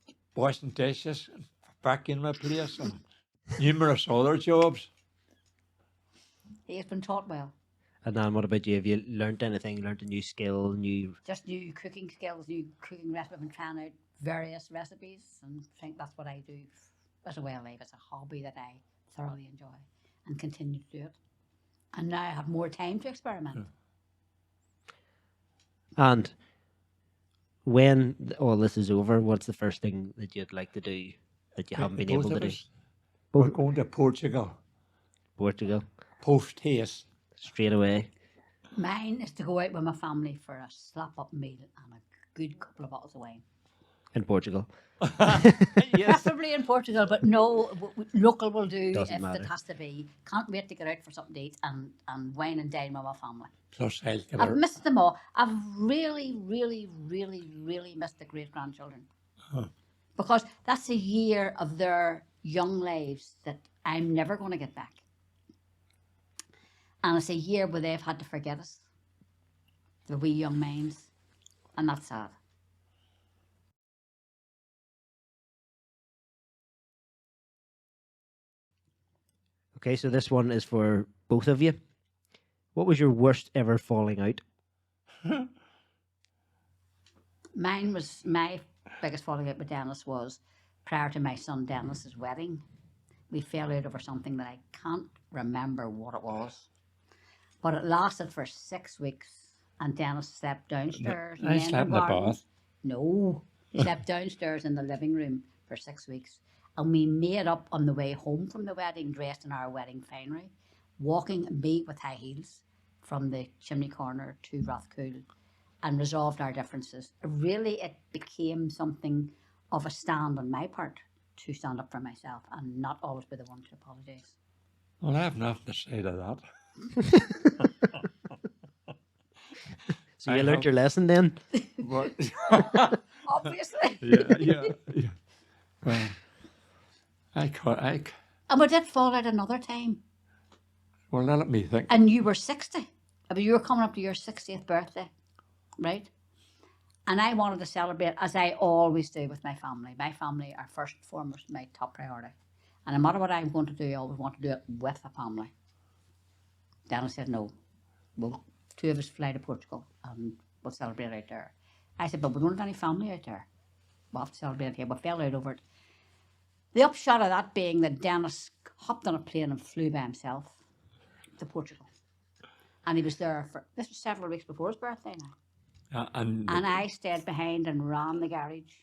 Yes. Washing dishes, back in my place, and numerous other jobs. He has been taught well. And then what about you? Have you learnt anything? Learnt a new skill? Just new cooking skills, new cooking recipes. I've been trying out various recipes and think that's what I do as a way of life. It's a hobby that I thoroughly enjoy and continue to do it. And now I have more time to experiment. And when all this is over, what's the first thing that you'd like to do that you haven't been Both able to of do? us, we're going to Portugal, Portugal, post-haste. straight away. Mine is to go out with my family for a slap-up meal and a good couple of bottles of wine. In Portugal. Yes. Preferably in Portugal, but no, local will do Doesn't if matter. it has to be. Can't wait to get out for something to eat and wine and dine with my family. Plus, I'll get I've her. missed them all. I've really, really, really, really missed the great-grandchildren. Because that's a year of their young lives that I'm never going to get back. And it's a year where they've had to forget us, the wee young minds, and that's sad. Okay, so this one is for both of you. What was your worst ever falling out? Mine was, my biggest falling out with Dennis was prior to my son Dennis's wedding. We fell out over something that I can't remember what it was. But it lasted for 6 weeks, and Dennis slept downstairs. I slept in the garden. bath. No, he slept downstairs in the living room for 6 weeks. And we made up on the way home from the wedding, dressed in our wedding finery, walking me with high heels from the chimney corner to Rathcoole, and resolved our differences. Really, it became something of a stand on my part to stand up for myself and not always be the one to apologise. Well, I have nothing to say to that. So you I learnt have- your lesson then? But, Obviously. yeah. Well, And we did fall out another time. well, let me think. And you were 60. I mean, you were coming up to your 60th birthday, right? And I wanted to celebrate, as I always do with my family. My family are first and foremost my top priority. And no matter what I'm going to do, I always want to do it with a family. Dennis said, no, well, 2 of us fly to Portugal and we'll celebrate out there. I said, but we don't have any family out there. We'll have to celebrate here. We fell out over it. The upshot of that being that Dennis hopped on a plane and flew by himself to Portugal. And he was there for, this was several weeks before his birthday now. And I stayed behind and ran the garage.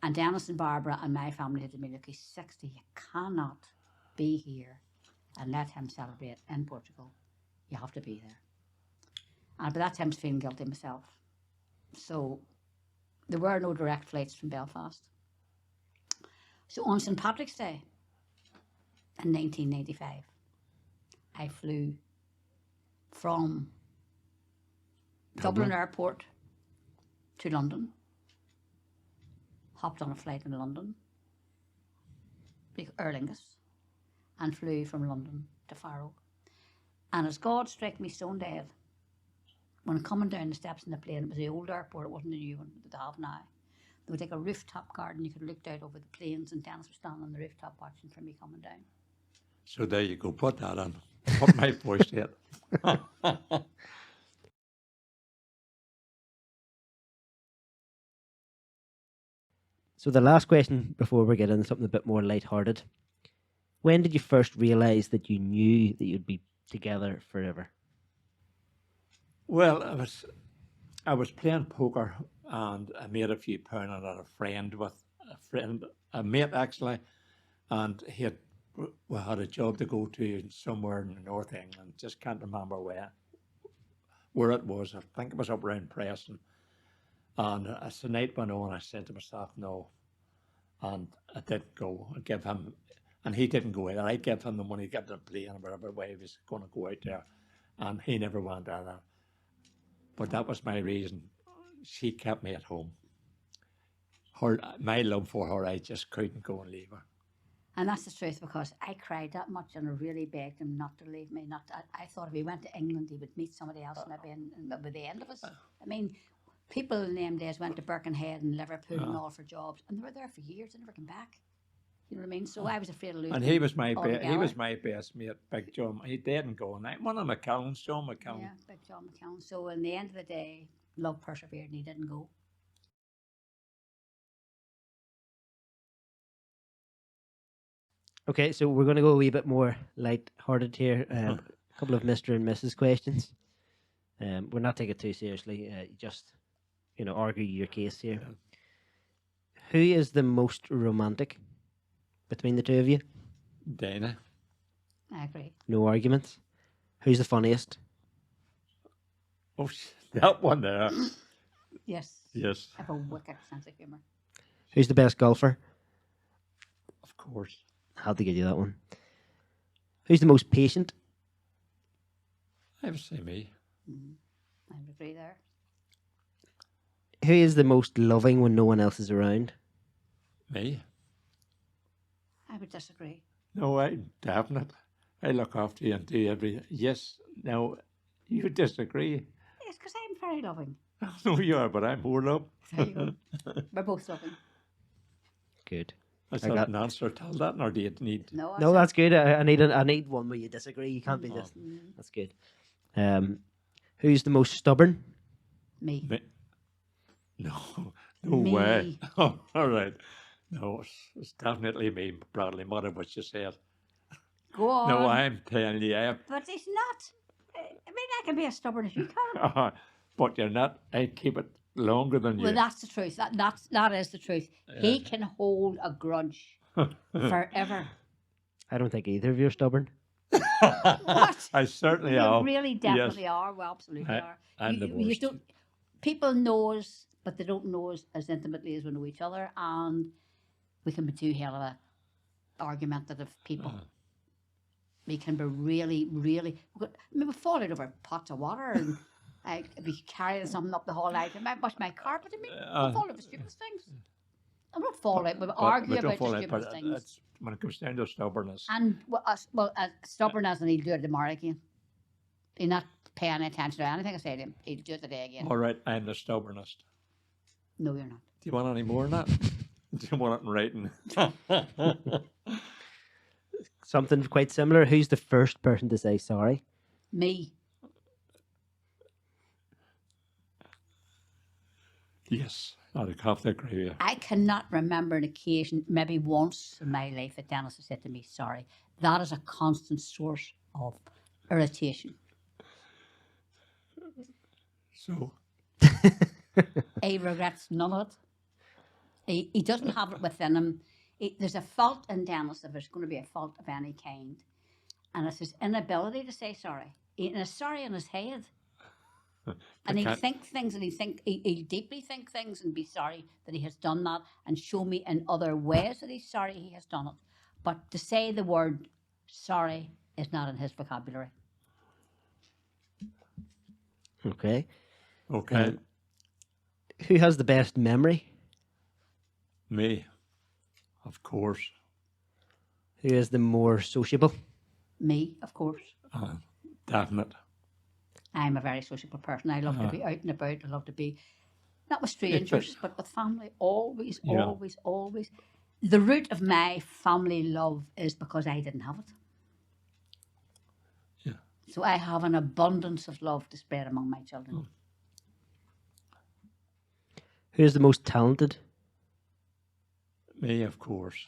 And Dennis and Barbara and my family said to me, look, he's 60, you cannot be here and let him celebrate in Portugal. You have to be there. And by that time I was feeling guilty myself. So there were no direct flights from Belfast. So on St. Patrick's Day in 1995, I flew from Dublin Airport to London, hopped on a flight in London, Aer Lingus, and flew from London to Faro. And as God struck me stone dead, when coming down the steps in the plane, it was the old airport, it wasn't the new one that they have now. They would take a rooftop garden, you could look out over the plains, and Dennis was standing on the rooftop watching for me coming down. so there you go. Put that on. Put my voice to it. So the last question before we get into something a bit more lighthearted. When did you first realise that you knew that you'd be together forever? Well, I was playing poker and I made a few pounds and I had a mate actually, and we had a job to go to somewhere in the North England, just can't remember where it was. I think it was up around Preston. And as the night went on, I said to myself, no. And I didn't go. I gave him, and he didn't go either. I gave him the money to get the plane or whatever way he was going to go out there. And he never went either. But that was my reason. She kept me at home. My love for her, I just couldn't go and leave her. And that's the truth, because I cried that much and I really begged him not to leave me. I thought if he went to England, he would meet somebody else maybe by the end of us. I mean, people in them days went to Birkenhead and Liverpool and all for jobs, and they were there for years and never came back. You know what I mean? So I was afraid of losing And him he was my altogether. best mate, Big John. He didn't go. And one of McCallum's, John McCallum. Yeah, Big John McCown. So in the end of the day, love persevered and he didn't go. Okay, so we're going to go a wee bit more light-hearted here. A couple of Mr. and Mrs. questions. We're not taking it too seriously. Just, argue your case here. Yeah. Who is the most romantic between the two of you? Dana. I agree. No arguments. Who's the funniest? Oh, that one there. Yes. Yes, I have a wicked sense of humour. Who's the best golfer? of course. I had to give you that one. Who's the most patient? I would say me. I would agree there. Who is the most loving when no one else is around? Me? I would disagree. No, I'm definite. I look after you and do everything. Yes. Now, you disagree. Yes, because I'm very loving. No, you are, but I'm more love. There you go. We're both loving. Good. Is I that got- an answer to that, or do you need? No, No, that's good. I need one where you disagree. You can't be just. That's good. Who's the most stubborn? me. Me? No, no Me. way. Oh, all right. No, it's definitely me, Bradley. Matter what you said. Go on. No, I'm telling you, But it's not. I mean, I can be as stubborn as you can. but you're not. I keep it longer than Well, you. that's the truth. That is the truth. He can hold a grudge forever. I don't think either of you are stubborn. What? I certainly You am. really definitely are. Well, absolutely I- are. I'm the You worst. don't. People know us, but they don't know us as intimately as we know each other, and we can be too hell of a argumentative people. We can be really, really. I mean, we fall out over pots of water and I'd be carrying something up the hall. I might wash my carpet. I mean, we fall over stupid things. I'm not fall out. We argue But don't about the fall out, stupid but things. it's, when it comes down to stubbornness. And stubborn as and he'll do it tomorrow again. He'll not pay any attention to anything I say to him. He'll do it today again. All right, I'm the stubbornest. No, you're not. Do you want any more than that? Do you want it in writing? Something quite similar. Who's the first person to say sorry? Me. Yes, I'd have to agree with you. I cannot remember an occasion, maybe once in my life, that Dennis has said to me, sorry. That is a constant source of irritation. So, He regrets none of it. He doesn't have it within him. There's a fault in Dennis if there's going to be a fault of any kind. And it's his inability to say sorry. And it's sorry in his head. And he'll can't- think things and he'll deeply think things and be sorry that he has done that and show me in other ways that he's sorry he has done it. But to say the word sorry is not in his vocabulary. Okay. okay, Who has the best memory? me, of course. Who is the more sociable? Me, of course. Definite. I'm a very sociable person. I love to be out and about. I love to be, not with strangers, but with family. Always, Yeah. always, always. The root of my family love is because I didn't have it. Yeah. So I have an abundance of love to spread among my children. Who is the most talented? Me, of course.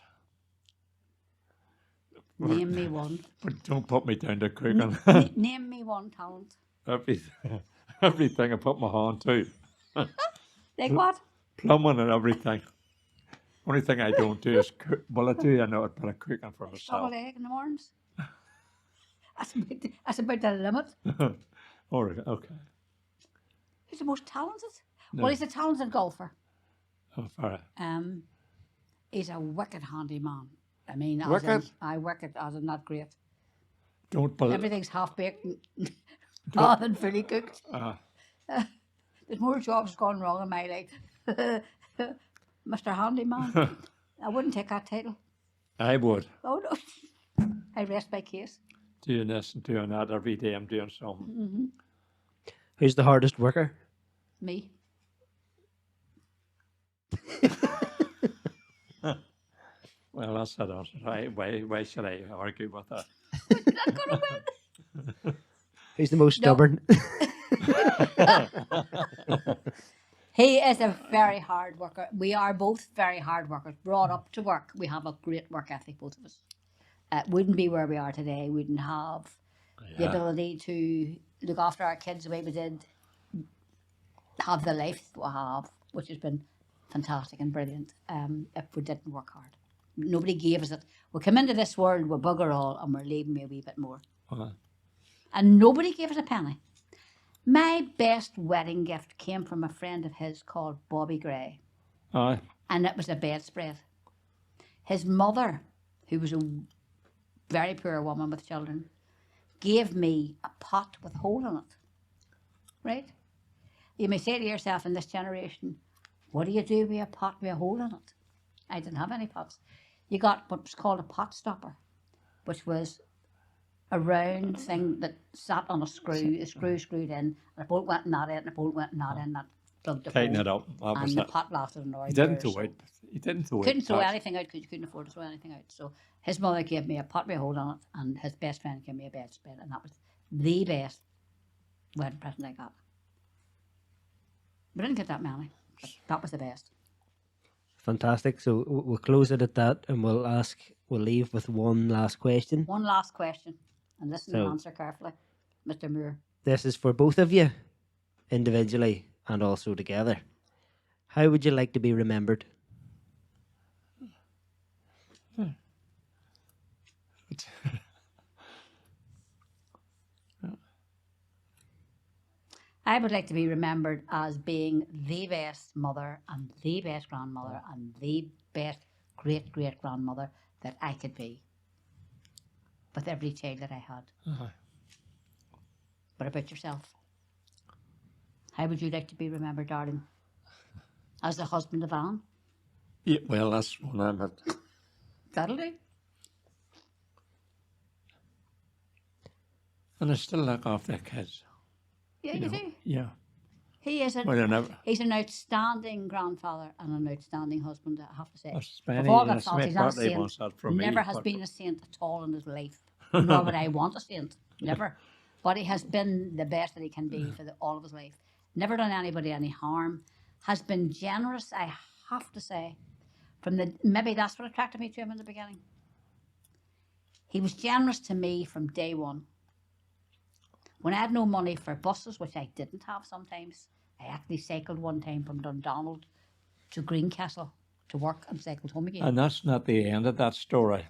Name me one. But don't put me down to cooking. Name me one talent. Everything I put my hand to. Like what? Plumbing and everything. Only thing I don't do is cook. Well, I do, I know it, but I'm cooking for myself. Scrambled egg in the mornings. That's about the limit. All right, okay. Who's the most talented? No. Well, he's a talented golfer. Oh, all right. He's a wicked handy man. I mean, Wicked? wicked as in not great. Don't believe. Everything's half baked and rather than fully cooked. There's more jobs gone wrong in my life. Mr. Handyman. I wouldn't take that title. I would. Oh no. I rest my case. Doing this and doing that every day. I'm doing something. Who's the hardest worker? Well, that's it. Why should I argue with that? Not gonna win. Who's the most No. stubborn? He is a very hard worker. We are both very hard workers, brought up to work. We have a great work ethic, both of us. Wouldn't be where we are today. We wouldn't have the Yeah. ability to look after our kids the way we did, have the life we have, which has been fantastic and brilliant, if we didn't work hard. Nobody gave us it. We come into this world, we're bugger all, and we're leaving me a wee bit more. Uh, And nobody gave us a penny. My best wedding gift came from a friend of his called Bobby Gray, aye. and it was a bedspread. His mother, who was a very poor woman with children, gave me a pot with a hole in it. Right? You may say to yourself in this generation, what do you do with a pot with a hole in it? I didn't have any pots. You got what was called a pot stopper, which was a round thing that sat on a screw, the screw screwed in, and a bolt went in that end, and a bolt went in that end, that plugged the Tighten hole, it up. That was and the it. pot lasted an hour. He didn't throw it. He didn't throw it. Couldn't throw That's- anything out because you couldn't afford to throw anything out. So his mother gave me a pot with a hole on it, and his best friend gave me a bedspread, and that was the best wedding present I got. We didn't get that many, but that was the best. Fantastic. So we'll close it at that, and we'll leave with one last question. One last question, and listen So- and answer carefully, Mr. Moore. This is for both of you, individually and also together. How would you like to be remembered? I would like to be remembered as being the best mother and the best grandmother and the best great grandmother that I could be with every child that I had. Aye. What about yourself? How would you like to be remembered, darling? As the husband of Anne? Yeah, well, that's one I'm at. That'll do. And I still look after the kids. Yeah, you you know. do. Yeah. He is Well, I never. he's an outstanding grandfather and an outstanding husband, I have to say. That's Of Spenny. all the That's faults, my he's not a partner saint. wants that from me. Never has but- been a saint at all in his life. Nor would I want a saint. Never. But he has been the best that he can be for all of his life. Never done anybody any harm. Has been generous, I have to say. Maybe that's what attracted me to him in the beginning. He was generous to me from day one. When I had no money for buses, which I didn't have sometimes, I actually cycled one time from Dundonald to Greencastle to work and cycled home again. And that's not the end of that story.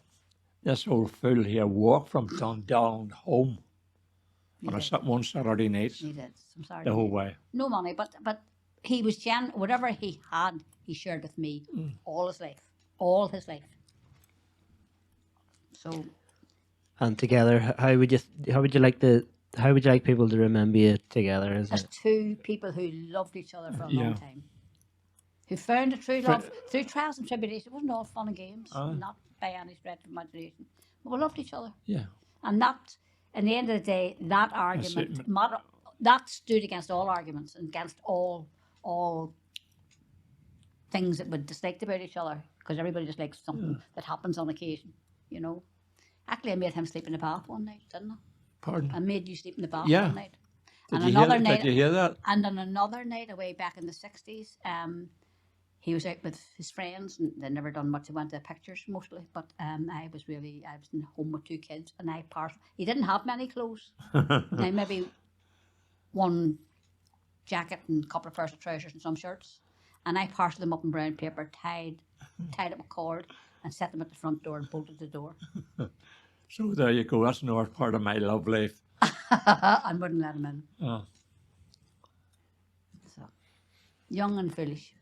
This old fool here walked from Dundonald home He on a did. one Saturday night He did. I'm sorry. the whole way. No money, but he was whatever he had, he shared with me all his life. So And together, how would you like people to remember you together? as two people who loved each other for a long Yeah. time, who found a true love through trials and tribulations. It wasn't all fun and games, Aye. not by any stretch of imagination. But we loved each other, Yeah. and that, in the end of the day, that argument that stood against all arguments and against all things that would disliked about each other, because everybody just likes something that happens on occasion, you know. Actually, I made him sleep in the bath one night, didn't I? Pardon? I made you sleep in the bath Yeah. one night. Did And you, another hear, night, did you hear that? and on another night away back in the 60s, he was out with his friends, and they'd never done much. They went to pictures mostly, but I was in home with two kids, and he didn't have many clothes. Now, maybe one jacket and a couple of pairs of trousers and some shirts. And I parceled them up in brown paper, tied up a cord, and set them at the front door and bolted the door. So there you go. That's another part of my love life. And wouldn't let him in. Oh. So, young and foolish.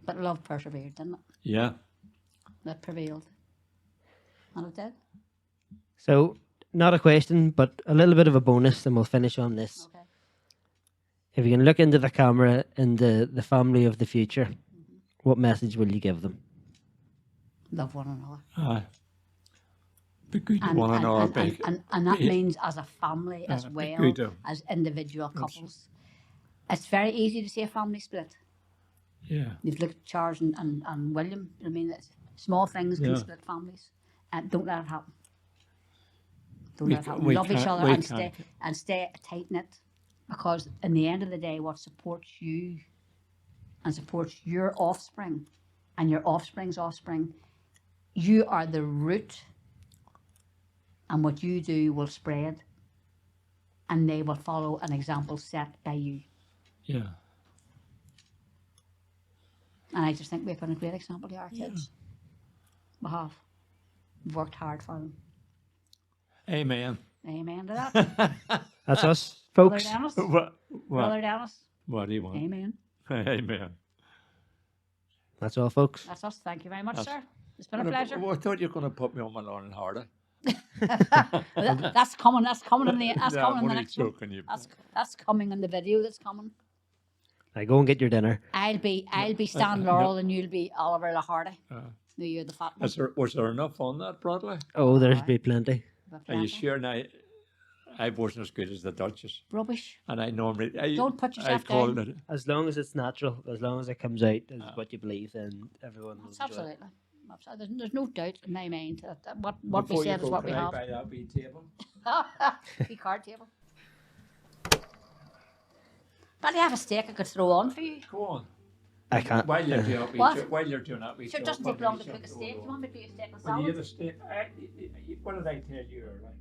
But love persevered, didn't it? Yeah. That prevailed. And it did. So, not a question, but a little bit of a bonus, and we'll finish on this. Okay. If you can look into the camera in the family of the future, what message will you give them? Love one another. Aye. Be good to one another. Big. And that be- means as a family as be well good to- as individual couples. It's very easy to see a family split. Yeah. You've looked at Charles and William. I mean, Small things can Yeah. split families, and don't let it happen. Don't We let it ca- happen. we Love each can't- other we and can't. stay tight knit, because in the end of the day, what supports you and supports your offspring and your offspring's offspring, you are the root, and what you do will spread, and they will follow an example set by you. Yeah. And I just think we've been a great example to our kids. We have. We've worked hard for them. Amen. Amen to that. That's us, Brother folks. Dennis. What? Brother What? Dennis. What do you want? Amen. Amen. That's all, folks. That's us. Thank you very much, That's- sir. It's been a pleasure. I thought you were going to put me on my lawn and harder. That's coming. That's coming in the. That's No, coming I'm in the only next one. joking you. That's coming in the video. That's coming. I go and get your dinner. I'll be Stan Laurel and you'll be Oliver Lahardy. No, you're the fat one. Was there enough on that, Bradley? Oh, there's Aye. be plenty. Are you sure? Now, I wasn't as good as the Duchess, Rubbish. and I normally Don't put I yourself called down. it. As long as it's natural, as long as it comes out as what you believe, then everyone will That's enjoy it. absolutely. There's no doubt in my mind that what we Before you said is go, what we can I have. buy that wee table? Wee card table. But I have a steak I could throw on for you. Go on. I can't. While you're doing that, What? while you're doing that, Sure, it doesn't take long to cook a steak. Do you want me to do a steak and Well, you salad? have a steak. What did I tell you earlier?